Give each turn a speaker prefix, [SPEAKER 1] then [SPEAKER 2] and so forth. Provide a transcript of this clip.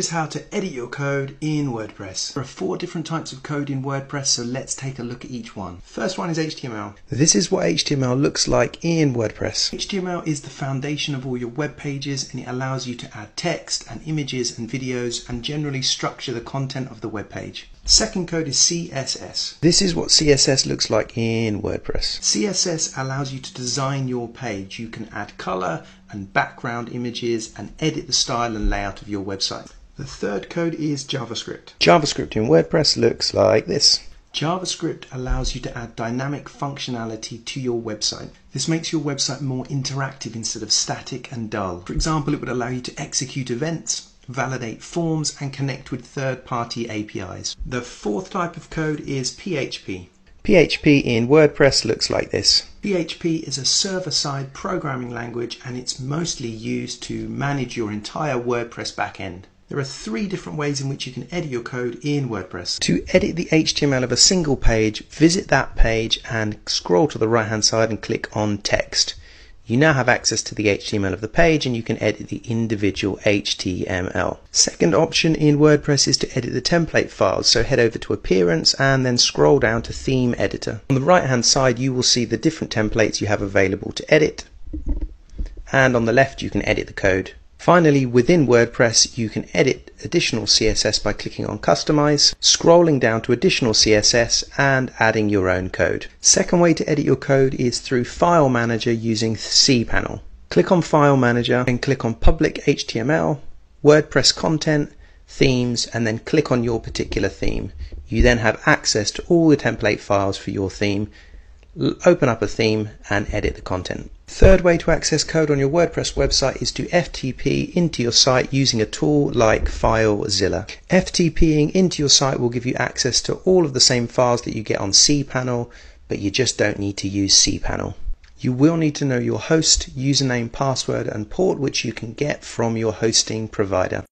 [SPEAKER 1] Is how to edit your code in WordPress. There are 4 different types of code in WordPress, so let's take a look at each one. First one is HTML. This is what HTML looks like in WordPress. HTML is the foundation of all your web pages, and it allows you to add text and images and videos and generally structure the content of the web page. Second code is CSS. This is what CSS looks like in WordPress. CSS allows you to design your page. You can add color and background images and edit the style and layout of your website. The third code is JavaScript. JavaScript in WordPress looks like this. JavaScript allows you to add dynamic functionality to your website. This makes your website more interactive instead of static and dull. For example, it would allow you to execute events, validate forms, and connect with third-party APIs. The fourth type of code is PHP. PHP in WordPress looks like this. PHP is a server-side programming language, and it's mostly used to manage your entire WordPress backend. There are 3 different ways in which you can edit your code in WordPress. To edit the HTML of a single page, visit that page and scroll to the right hand side and click on text. You now have access to the HTML of the page and you can edit the individual HTML. Second option in WordPress is to edit the template files, so head over to Appearance and then scroll down to Theme Editor. On the right hand side you will see the different templates you have available to edit, and on the left you can edit the code. Finally, within WordPress, you can edit additional CSS by clicking on Customize, scrolling down to Additional CSS, and adding your own code. Second way to edit your code is through File Manager using cPanel. Click on File Manager and click on Public HTML, WordPress Content, Themes, and then click on your particular theme. You then have access to all the template files for your theme. Open up a theme and edit the content. Third way to access code on your WordPress website is to FTP into your site using a tool like FileZilla. FTPing into your site will give you access to all of the same files that you get on cPanel, but you just don't need to use cPanel. You will need to know your host, username, password, and port, which you can get from your hosting provider.